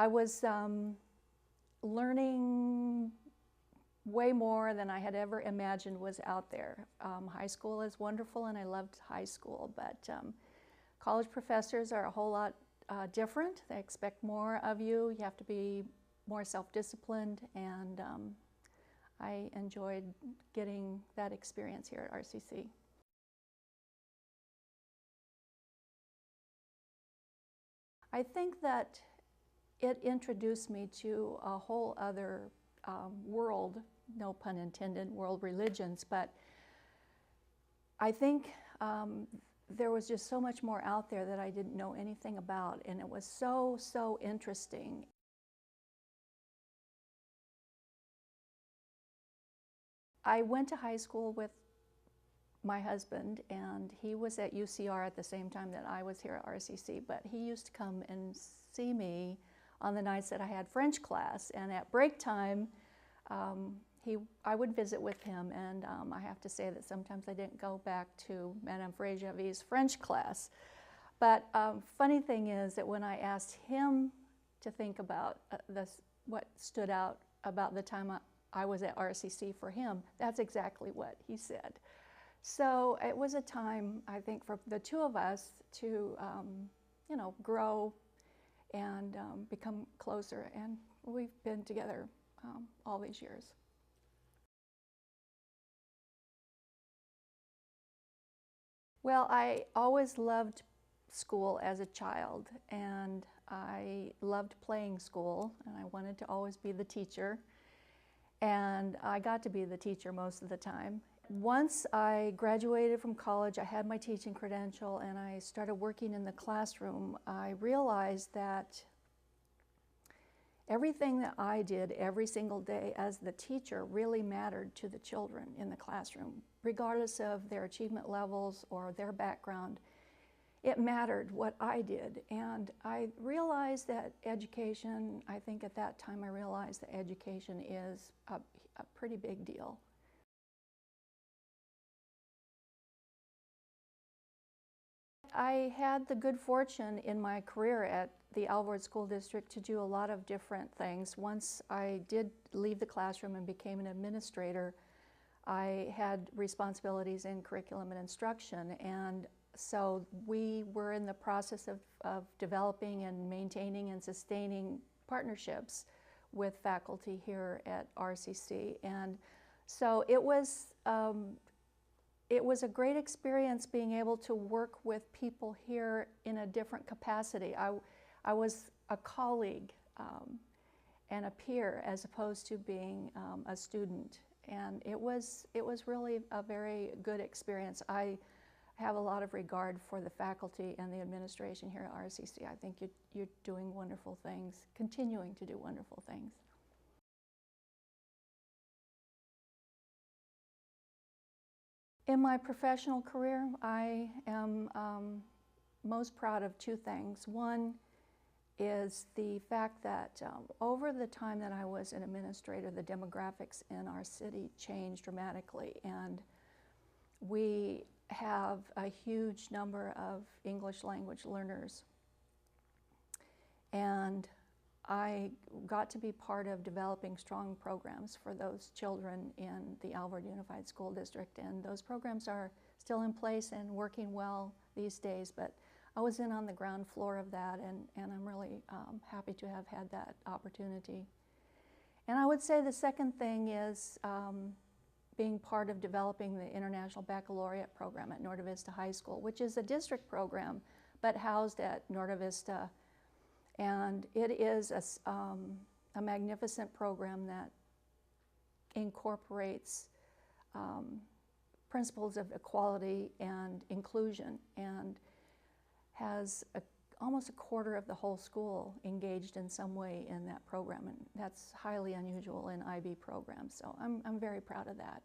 I was learning way more than I had ever imagined was out there. High school is wonderful, and I loved high school, but college professors are a whole lot different. They expect more of you. You have to be more self-disciplined, and I enjoyed getting that experience here at RCC. I think that it introduced me to a whole other world, no pun intended, world religions, but I think there was just so much more out there that I didn't know anything about, and it was so interesting. I went to high school with my husband, and he was at UCR at the same time that I was here at RCC, but he used to come and see me on the nights that I had French class, and at break time I would visit with him, and I have to say that sometimes I didn't go back to Madame Fréjavi's French class. But funny thing is that when I asked him to think about what stood out about the time I was at RCC for him, that's exactly what he said. So it was a time, I think, for the two of us to, you know, grow and become closer, and we've been together all these years. Well, I always loved school as a child, and I loved playing school, and I wanted to always be the teacher, and I got to be the teacher most of the time. Once I graduated from college, I had my teaching credential, and I started working in the classroom. I realized that everything that I did every single day as the teacher really mattered to the children in the classroom, regardless of their achievement levels or their background. It mattered what I did, and I realized that education, I think at that time I realized that education is a pretty big deal. I had the good fortune in my career at the Alvord School District to do a lot of different things. Once I did leave the classroom and became an administrator, I had responsibilities in curriculum and instruction, and so we were in the process of developing and maintaining and sustaining partnerships with faculty here at RCC, and so it was a great experience being able to work with people here in a different capacity. I was a colleague and a peer as opposed to being a student, and it was really a very good experience. I have a lot of regard for the faculty and the administration here at RCC. I think you're doing wonderful things, continuing to do wonderful things. In my professional career, I am most proud of two things. One is the fact that over the time that I was an administrator, the demographics in our city changed dramatically, and we have a huge number of English language learners. And I got to be part of developing strong programs for those children in the Alvord Unified School District, and those programs are still in place and working well these days, but I was in on the ground floor of that, and I'm really happy to have had that opportunity. And I would say the second thing is being part of developing the International Baccalaureate program at Norte Vista High School, which is a district program, but housed at Norte Vista. And it is a magnificent program that incorporates principles of equality and inclusion, and has almost a quarter of the whole school engaged in some way in that program, and that's highly unusual in IB programs, so I'm very proud of that.